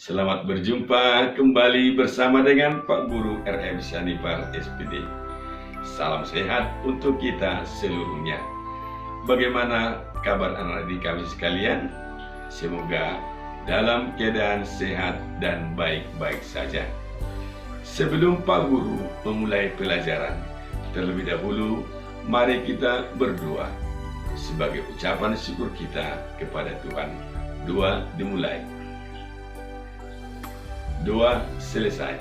Selamat berjumpa kembali bersama dengan Pak Guru RM Syanipar SPD. Salam sehat untuk kita seluruhnya. Bagaimana kabar anak didik kami sekalian? Semoga dalam keadaan sehat dan baik-baik saja. Sebelum Pak Guru memulai pelajaran, terlebih dahulu mari kita berdoa sebagai ucapan syukur kita kepada Tuhan. Doa dimulai. Doa selesai.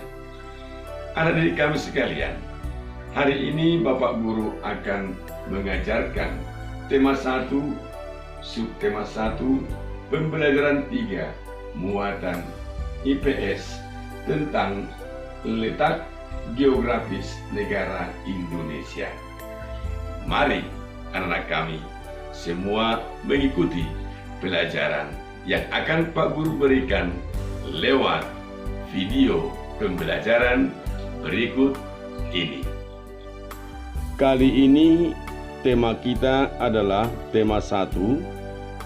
Anak didik kami sekalian, hari ini Bapak Guru akan mengajarkan tema 1, subtema 1, pembelajaran 3, muatan IPS tentang letak geografis negara Indonesia. Mari anak-anak kami semua mengikuti pelajaran yang akan Pak Guru berikan lewat video pembelajaran berikut ini. Kali ini tema kita adalah tema 1,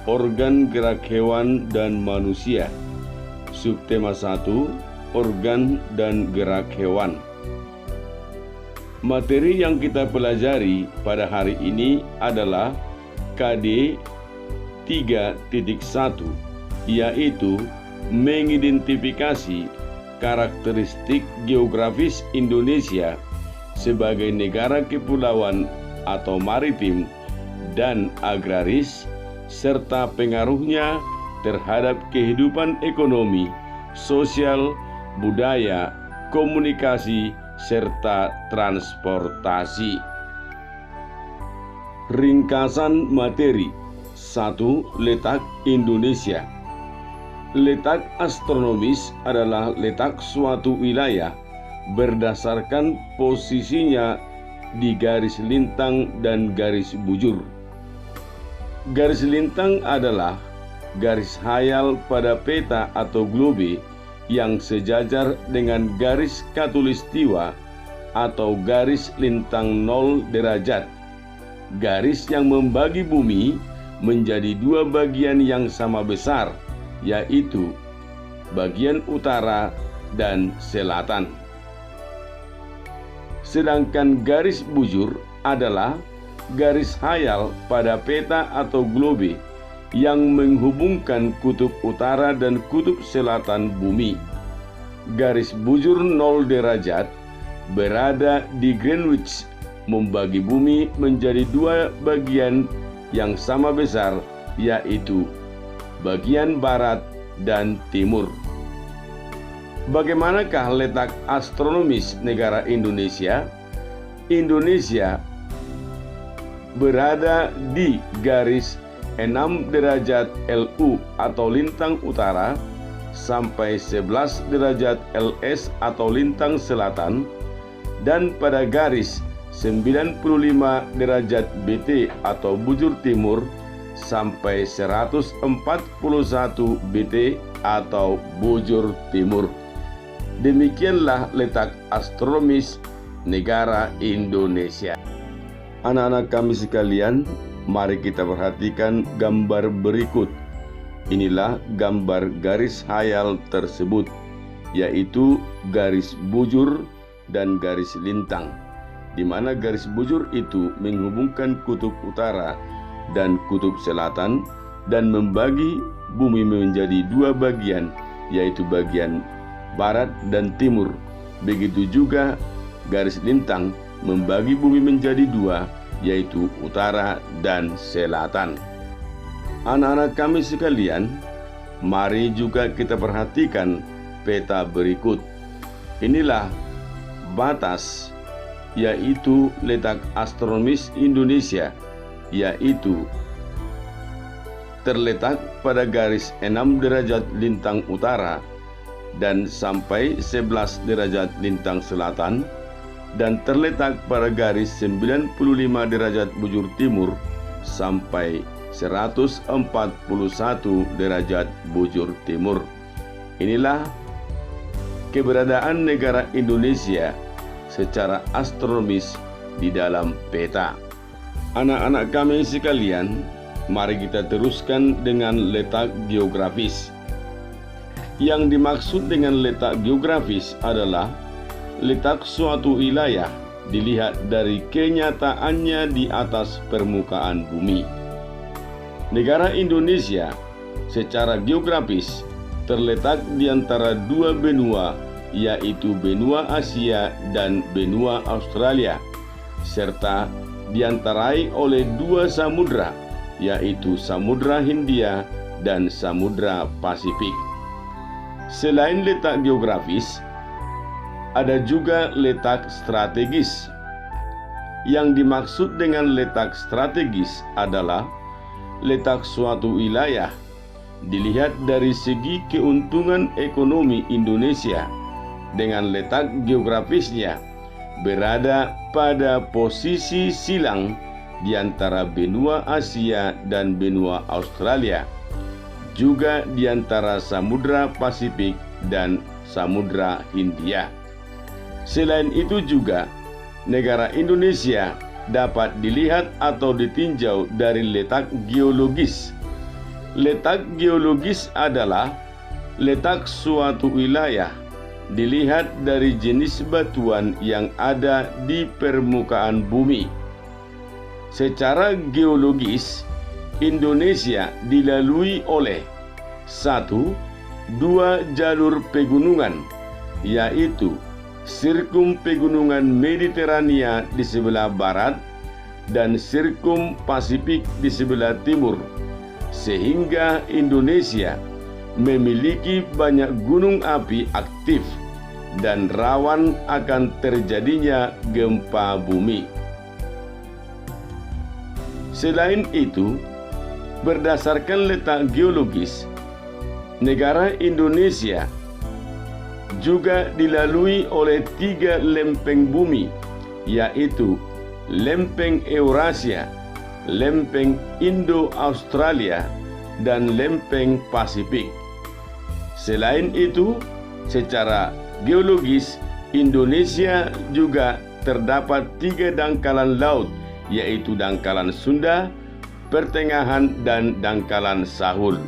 organ gerak hewan dan manusia. Subtema 1, organ dan gerak hewan. Materi yang kita pelajari pada hari ini adalah KD 3.1, yaitu mengidentifikasi karakteristik geografis Indonesia sebagai negara kepulauan atau maritim dan agraris, serta pengaruhnya terhadap kehidupan ekonomi, sosial, budaya, komunikasi, serta transportasi. Ringkasan materi. 1. Letak Indonesia. Letak astronomis adalah letak suatu wilayah berdasarkan posisinya di garis lintang dan garis bujur. Garis lintang adalah garis hayal pada peta atau globe yang sejajar dengan garis khatulistiwa atau garis lintang 0 derajat. Garis yang membagi bumi menjadi dua bagian yang sama besar, yaitu bagian utara dan selatan. Sedangkan garis bujur adalah garis hayal pada peta atau globe yang menghubungkan kutub utara dan kutub selatan bumi. Garis bujur 0 derajat berada di Greenwich, membagi bumi menjadi dua bagian yang sama besar, yaitu bagian barat dan timur. Bagaimanakah letak astronomis negara Indonesia? Indonesia berada di garis 6 derajat LU atau lintang utara sampai 11 derajat LS atau lintang selatan, dan pada garis 95 derajat BT atau bujur timur sampai 141 BT atau bujur timur. Demikianlah letak astronomis negara Indonesia. Anak-anak kami sekalian, mari kita perhatikan gambar berikut. Inilah gambar garis hayal tersebut, yaitu garis bujur dan garis lintang, di mana garis bujur itu menghubungkan kutub utara dan kutub selatan dan membagi bumi menjadi dua bagian, yaitu bagian barat dan timur. Begitu juga garis lintang membagi bumi menjadi dua, yaitu utara dan selatan. Anak-anak kami sekalian, mari juga kita perhatikan peta berikut. Inilah batas, yaitu letak astronomis Indonesia, yaitu terletak pada garis 6 derajat lintang utara dan sampai 11 derajat lintang selatan, dan terletak pada garis 95 derajat bujur timur sampai 141 derajat bujur timur. Inilah keberadaan negara Indonesia secara astronomis di dalam peta. Anak-anak kami sekalian, mari kita teruskan dengan letak geografis. Yang dimaksud dengan letak geografis adalah letak suatu wilayah dilihat dari kenyataannya di atas permukaan bumi. Negara Indonesia secara geografis terletak di antara dua benua, yaitu benua Asia dan benua Australia, serta diantarai oleh dua samudra, yaitu Samudra Hindia dan Samudra Pasifik. Selain letak geografis, ada juga letak strategis. Yang dimaksud dengan letak strategis adalah letak suatu wilayah dilihat dari segi keuntungan ekonomi Indonesia dengan letak geografisnya berada pada posisi silang di antara benua Asia dan benua Australia, juga di antara Samudra Pasifik dan Samudra Hindia. Selain itu juga, negara Indonesia dapat dilihat atau ditinjau dari letak geologis. Letak geologis adalah letak suatu wilayah dilihat dari jenis batuan yang ada di permukaan bumi. Secara geologis, Indonesia dilalui oleh 1. Dua jalur pegunungan, yaitu sirkum pegunungan Mediterania di sebelah barat dan sirkum Pasifik di sebelah timur, sehingga Indonesia memiliki banyak gunung api aktif dan rawan akan terjadinya gempa bumi. Selain itu, berdasarkan letak geologis, negara Indonesia juga dilalui oleh 3 lempeng bumi, yaitu lempeng Eurasia, lempeng Indo-Australia, dan lempeng Pasifik. Selain itu, secara geologis, Indonesia juga terdapat 3 dangkalan laut, yaitu dangkalan Sunda, Pertengahan, dan dangkalan Sahul.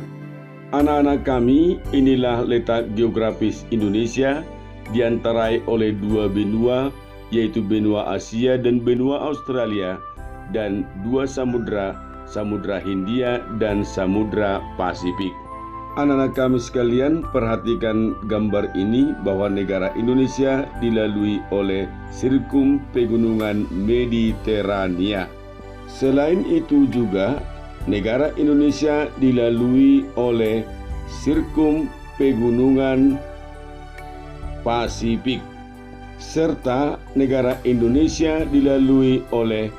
Anak-anak kami, inilah letak geografis Indonesia diantarai oleh 2 benua, yaitu benua Asia dan benua Australia, dan 2 samudra, Samudra Hindia dan Samudra Pasifik. Anak-anak kami sekalian, perhatikan gambar ini bahwa negara Indonesia dilalui oleh sirkum pegunungan Mediterania. Selain itu juga, negara Indonesia dilalui oleh sirkum pegunungan Pasifik, serta negara Indonesia dilalui oleh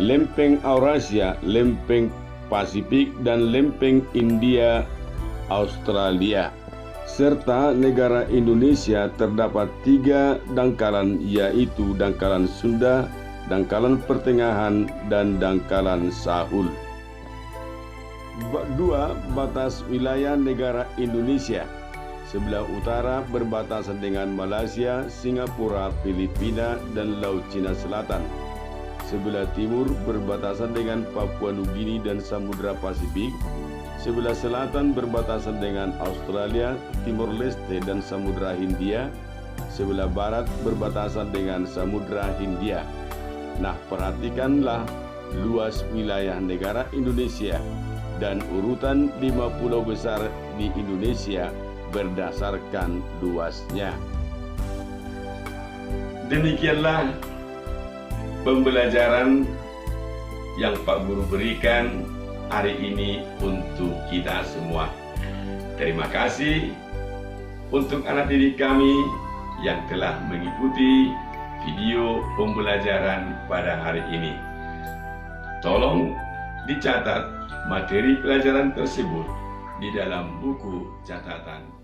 lempeng Eurasia, lempeng Pasifik, dan lempeng India Australia. Serta negara Indonesia terdapat 3 dangkalan, yaitu dangkalan Sunda, dangkalan Pertengahan, dan dangkalan Sahul. 2. Batas wilayah negara Indonesia. Sebelah utara berbatasan dengan Malaysia, Singapura, Filipina, dan Laut Cina Selatan. Sebelah timur berbatasan dengan Papua Nugini dan Samudra Pasifik. Sebelah selatan berbatasan dengan Australia, Timor Leste, dan Samudra Hindia. Sebelah barat berbatasan dengan Samudra Hindia. Nah, perhatikanlah luas wilayah negara Indonesia dan urutan 5 pulau besar di Indonesia berdasarkan luasnya. Demikianlah pembelajaran yang Pak Guru berikan hari ini untuk kita semua. Terima kasih untuk anak didik kami yang telah mengikuti video pembelajaran pada hari ini. Tolong dicatat materi pelajaran tersebut di dalam buku catatan